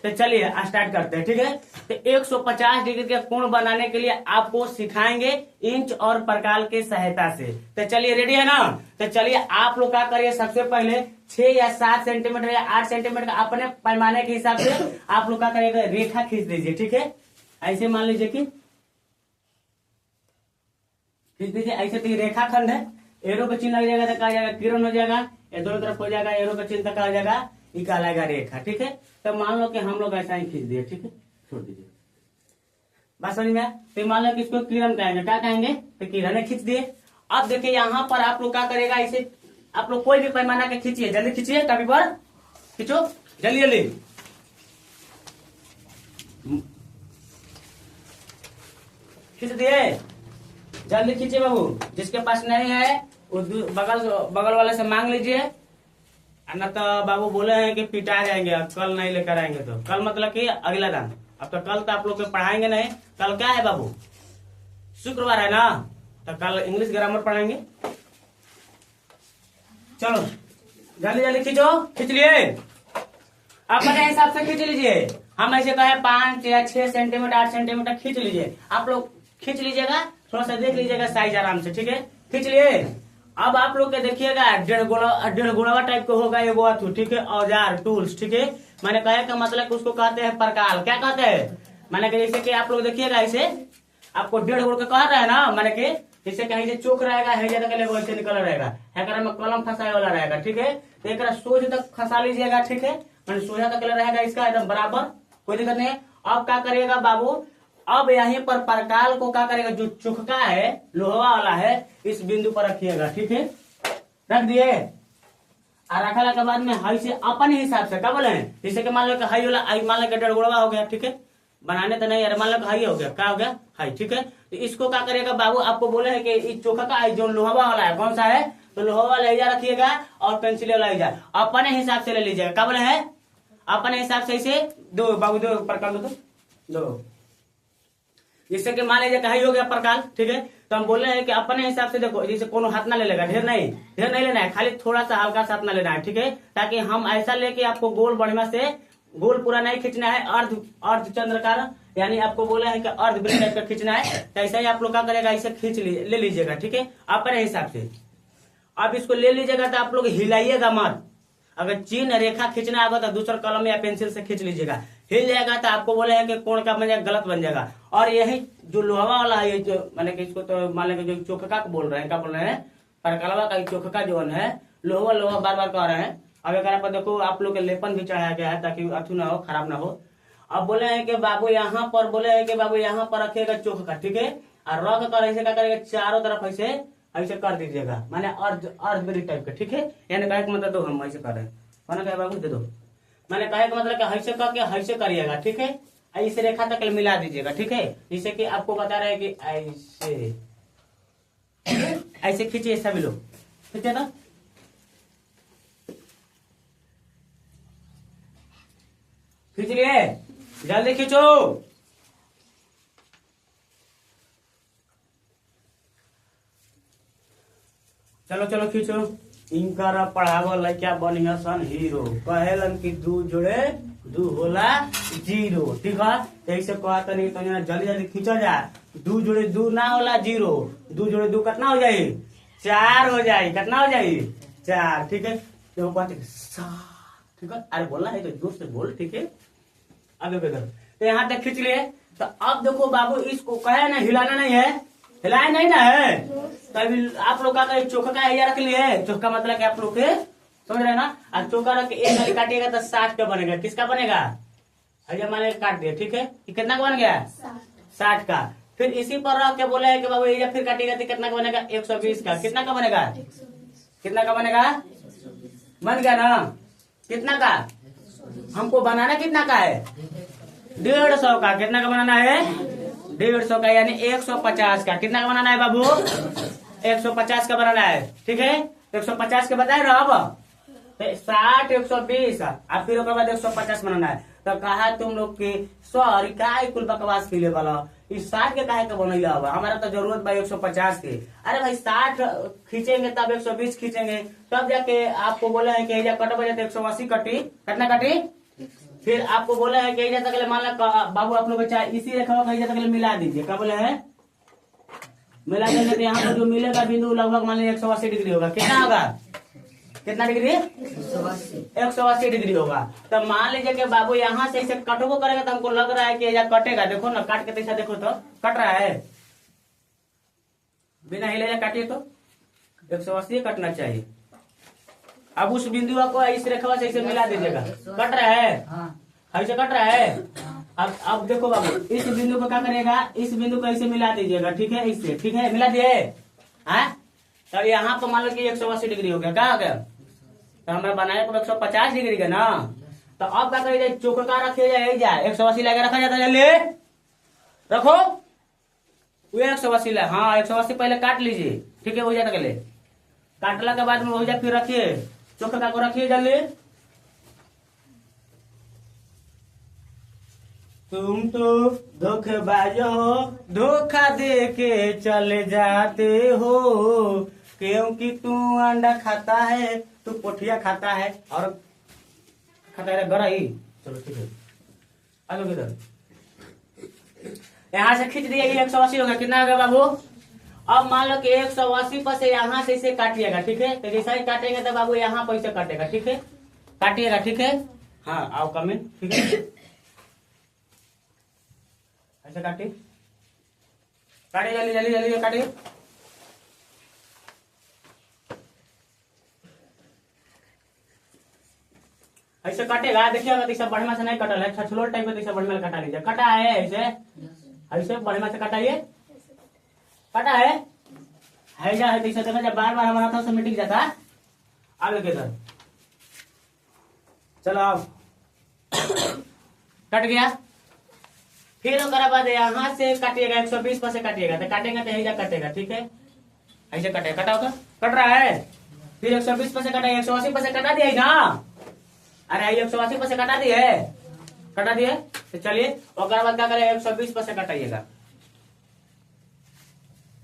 तो चलिए स्टार्ट करते हैं, ठीक है। तो 150 डिग्री के कोण बनाने के लिए आपको सिखाएंगे इंच और प्रकाल की सहायता से। तो चलिए रेडी है ना। तो चलिए आप लोग क्या करिए, सबसे पहले 6 या 7 सेंटीमीटर या 8 सेंटीमीटर का अपने पैमाने के हिसाब से आप लोग क्या करिएगा, रेखा खींच दीजिए, ठीक है। ऐसे मान लीजिए कि खींच दीजिए ऐसे, तो रेखा खंड है, एरो का चिन्ह लग जाएगा तो कहा जाएगा किरण हो जाएगा, ये दोनों तरफ हो जाएगा एरो का चिन्ह कहा जाएगा, ये कहलाएगा रेखा, ठीक है। तो मान लो कि हम लोग ऐसा ही खींच दिए, ठीक है, छोड़ दीजिए, बात समझ में आया। तो मान लो कि इसको किरण कहेंगे, क्या कहेंगे, तो किरण खींच दिए। अब देखिए यहाँ पर आप लोग क्या करेगा, इसे आप लोग कोई भी पैमाना के खींचिए, जल्दी खींचिए, कभी पर खींचो, जल्दी जल्दी खींच दिए, जल्दी खींचिए बाबू। जिसके पास नहीं है वो बगल वाले से मांग लीजिए, न तो बाबू बोले हैं कि पिटा जाएंगे, अब कल नहीं लेकर आएंगे। तो कल मतलब कि अगला दिन, अब तो कल तो आप लोग को पढ़ाएंगे नहीं। कल क्या है बाबू, शुक्रवार है ना, तो कल इंग्लिश ग्रामर पढ़ाएंगे। चलो जल्दी जल्दी खींचो, खींच लिए, अपने हिसाब से खींच लीजिए। हम ऐसे कहे 5 या 6 सेंटीमीटर 8 सेंटीमीटर खींच लीजिए, आप लोग खींच लीजिएगा, थोड़ा सा देख लीजिएगा साइज आराम से, ठीक है, खींच लिए। अब आप लोग के देखिएगा 1.5 गुणा टाइप का होगा ये वो, ठीक है, औजार टूल्स, ठीक है। मैंने कहा का मतलब उसको कहते हैं प्रकाल, क्या कहते हैं, मैंने कहा जैसे कि आप लोग देखिएगा ऐसे आपको 1.5 गुण का कह रहा है ना, मैंने कि जैसे कहीं से चोक रहेगा है वैसे निकल रहेगा, है में कलम फंसाए वाला रहेगा, ठीक है। तो एक सोझ तक फंसा लीजिएगा, ठीक है, मैंने सोझा तक रहेगा इसका एकदम बराबर, कोई दिक्कत नहीं है। अब क्या करिएगा बाबू, अब यहीं पर प्रकाल को क्या करेगा, जो चुखका है लोहा वाला है इस बिंदु पर रखिएगा, ठीक है, रख दिए। और रखने के बाद में हाई से अपने हिसाब से क्या बोले हैं, जैसे कि मान लो कि हाई वाला मान लो कि 1.5 गुणा हो गया, ठीक है, बनाने तो नहीं यार, मान लो कि हाई हो गया, क्या हो गया, हाई, ठीक है। तो इसको क्या करेगा बाबू, आपको बोले हैं कि इस चोखा का जो लोहा वाला है कौन सा है, तो लोहा वाला हिजा रखिएगा और पेंसिल वाला हिजा अपने हिसाब से ले लीजिएगा, क्या बोले है, अपने हिसाब से इसे दो बाबू, दो प्रकाल दो, जिससे कि मान लीजिए कहीं हो गया प्रकाल, ठीक है। तो हम बोल रहे हैं कि अपने हिसाब से देखो, जैसे कोनो हाथ ना ले लेगा, ढेर नहीं लेना है, खाली थोड़ा सा हल्का सा अपना लेना है, ठीक है, ताकि हम ऐसा लेके आपको गोल बढ़िया से, गोल पूरा नहीं खींचना है, अर्ध चंद्रकार, यानी आपको बोला है कि अर्ध वृत्त टाइप का खींचना है। तो ऐसा ही आप लोग क्या करेगा, ऐसे खींच ले लीजिएगा, ठीक है, अपने हिसाब से। अब इसको ले लीजिएगा तो आप लोग हिलाइएगा मत, अगर चिन्ह रेखा खींचना होगा तो दूसरा कलम या पेंसिल से खींच लीजिएगा, हिल जाएगा तो आपको बोले हैं कि कोण का बन जाएगा, गलत बन जाएगा। और यही जो लोहा वाला है, जो मैंने कि इसको तो मान लेंगे जो चोखका बोल रहे हैं, क्या बोल रहे हैं, परकलवा का चोखका जो है, लोहा बार बार कह रहे हैं। अब अगर आप देखो आप लोग के लेपन भी चढ़ाया गया है ताकि अथू ना हो, खराब ना हो। अब बोले हैं कि बाबू यहाँ पर, बोले हैं कि बाबू यहाँ पर रखिएगा चोखका, ठीक है, और रख कर ऐसे क्या करेगा, चारों तरफ ऐसे कर दीजिएगा, माने अर्ध टाइप का, ठीक है, यानी कहे मतलब दो हम ऐसे कर रहे हैं, मैंने कहा बाबू दे दो, मैंने कहे का मतलब ऐसे करके ऐसे करिएगा, ठीक है, ऐसे रेखा तक मिला दीजिएगा, ठीक है, जैसे कि आपको बता रहे हैं कि ऐसे खींचिए सभी लोग, ठीक है ना, खींच लिए, जल्दी खींचो, चलो चलो खींचो। इनकर पढ़ावल क्या बढ़िया सन हीरो, कहेलन की 2 जोड़े 2 होला 0, ठीक है, ऐसे कहता नहीं तो जल्दी जल्दी खींचा जाए। 2 जोड़े 2 ना होला 0, 2 जोड़े 2 कितना हो जाये, 4 हो जाये, कितना हो जाये 4, ठीक है। तो कहते ठीक है, अरे बोलना है तो जोर से बोल, ठीक है। अब तो यहाँ तक खींच लिए। तो अब देखो बाबू, इसको कहे ना हिलाना नहीं है, हिलाए नहीं ना है, तभी आप लोग का चोखा का एरिया रख लिए, चोखा मतलब कि आप लोग के समझ रहे ना। और चोखा रख के एक काटिएगा तो 60 का बनेगा, किसका बनेगा, अजय मान काट दिया, ठीक है, ये कितना का बन गया 60 का। फिर इसी पर रख के बोले कि बाबू ये फिर काटिएगा तो कितना का बनेगा 120 का, कितना का बनेगा, कितना का बनेगा, बन गया ना, कितना का, हमको बनाना कितना का है 150 का, कितना का बनाना है 150 का, यानी 150 का, कितना का बनाना है बाबू 150 का बनाना है, ठीक है। 150 के बताए रहो, अब 60 120 और फिर बाद 150 बनाना है। तो कहा तुम लोग की सर का कुल बकवास के लिए वाला, इस 60 के काहे का बनैला, हमारा तो जरूरत भाई 150 के। अरे भाई 60 खींचेंगे तब 120 खींचेंगे, तब जाके आपको बोले हैं कि कट बजे 180 कटी, कितना कटी फिर आपको बोले है कि इधर तक मान लो बाबू आप लोग चाहे इसी रेखा का इधर तक मिला दीजिए। क्या बोले है? मिला देंगे तो यहाँ पर जो मिलेगा बिंदु लगभग मान लीजिए 180 डिग्री होगा। कितना होगा? कितना डिग्री? 180 डिग्री होगा। तो मान लीजिए कि बाबू यहाँ से इसे कटबो करेगा तो हमको लग रहा है कि यह कटेगा। देखो ना काट के पैसा देखो तो कट रहा है, बिना हिले काटिए तो 180 कटना चाहिए। अब उस बिंदु को इस रेखा से इसे मिला दीजिएगा। कट रहा है, ऐसे कट रहा है। अब देखो बाबू इस बिंदु को क्या करिएगा, इस बिंदु को ऐसे मिला दीजिएगा। ठीक है, इससे ठीक है मिला दिए। तो यहाँ पर मान लो कि 180 डिग्री हो गया। क्या हो गया? तो हमें बनाया तो 150 डिग्री का ना। तो अब क्या करिए, चौका रखिए जाए 180 लगा रखा जाता है। ले रखो वो 180 ला। हाँ 180 पहले काट लीजिए। ठीक है, हो जाता ले काटला के बाद में हो जाए। फिर रखिए चौका को रखिए जल्दी। तुम तो धोखेबाज हो, धोखा दे के चले जाते हो, क्योंकि तू अंडा खाता है, तू पोठिया खाता है और खाता है गरा ही। चलो ठीक है, आ जाओ इधर। यहाँ से खींच दिया, ये 180 होगा। कितना होगा बाबू? अब मान लो कि 180 पर से यहाँ से इसे काटिएगा। ठीक है, तो जैसा ही काटेंगे तो बाबू यहाँ पर इसे काटेगा। ठीक है, काटिएगा। ठीक है, हाँ आओ कमेंट। ठीक है, ऐसे काटिए, काटिए जल्दी जल्दी जल्दी काटिए। ऐसे काटेगा। देखिएगा तो बढ़िया से नहीं कटल है, छछलोट टाइप में बढ़िया कटा लीजिए। कटा है ऐसे, ऐसे बढ़िया से कटाइए। कटा है जा है देखा जब बार बार हमारा था मिट जाता। आगे के सर चलो आओ। कट गया। फिर उसके बाद यहाँ से काटिएगा 120 पर से काटिएगा। तो काटेंगे तो यही कटेगा। ठीक है, ऐसे कटेगा। कटा होगा, कट रहा है। फिर 120 पर से कटेगा, 180 पर से कटा दिया ना। अरे 180 पर से कटा दिए, कटा दिए। तो चलिए उसके बाद क्या करें, 120 पर से कटाइएगा।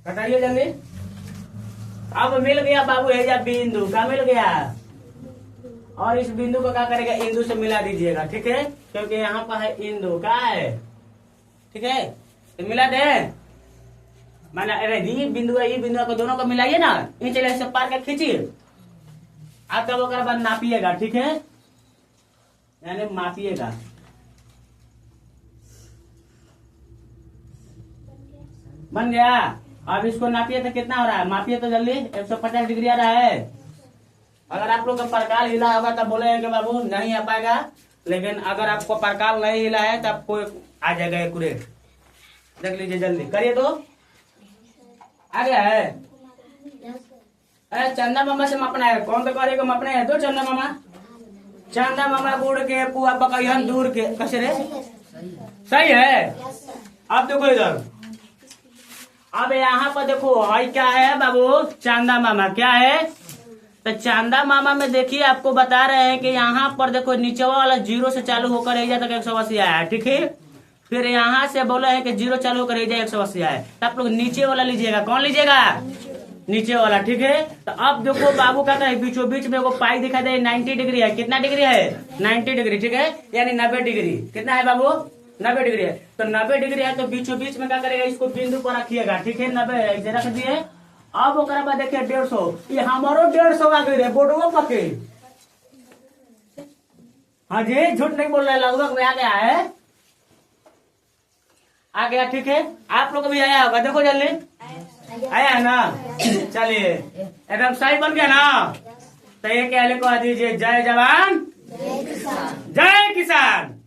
कटाइए जल्दी। अब मिल गया बाबू है बिंदु। क्या मिल गया? और इस बिंदु को क्या करेगा, इंदु से मिला दीजिएगा। ठीक है, क्योंकि यहाँ पर है इंदु। क्या है? ठीक है, तो मिला दे। मैंने अरे ये बिंदु है, ये बिंदु को दोनों को मिलाइए ना। इन चले से पार के खींचिए। आप तब उसके बाद नापिएगा। ठीक है, यानी मापिएगा। बन गया। अब इसको नापिए तो कितना हो रहा है, मापिए तो जल्दी। 150 डिग्री आ रहा है। अगर आप लोग का परकाल हिला होगा तब बोले कि बाबू नहीं आ पाएगा, लेकिन अगर आपको परकाल नहीं हिला है तब कोई आ जाएगा एक्यूरेट। देख लीजिए जल्दी करिए। तो आ गया है। अरे चंदा मामा से मापना है। कौन तो करेगा मापना है? तो चंदा मामा, चंदा मामा गुड़ के पुआ पकाइहन दूर के। कैसे रे? सही है। अब देखो इधर, अब यहाँ पर देखो हाई क्या है बाबू, चांदा मामा। क्या है? तो चांदा मामा में देखिए आपको बता रहे हैं कि यहाँ पर देखो नीचे वाला 0 से चालू होकर एजा तक 180 आया है। ठीक है, फिर यहाँ से बोला है कि 0 चालू होकर एजा 180 आया है। तो आप लोग नीचे वाला लीजिएगा। कौन लीजिएगा? नीचे वाला। ठीक है, तो अब देखो बाबू का बीचों बीच में वो पाई दिखाई दे 90 डिग्री है। कितना डिग्री है? 90 डिग्री। ठीक है, यानी 90 डिग्री। कितना है बाबू? 90 डिग्री है। तो 90 डिग्री है तो बीचों बीच में क्या करेगा, इसको बिंदु पर रखिएगा। ठीक है, 90 रख दिए। अब ओकरा बाद देखिए 150, ये हमारो 150 आ गई बोर्डो पके। हाँ जी, झूठ नहीं बोल रहे, लगभग में आ गया है। आ गया। ठीक है, आप लोग भी आया होगा। देखो जल्दी आया है ना। चलिए एकदम सही बन गया ना। तो ये क्या लिखवा दीजिए, जय जवान जय किसान।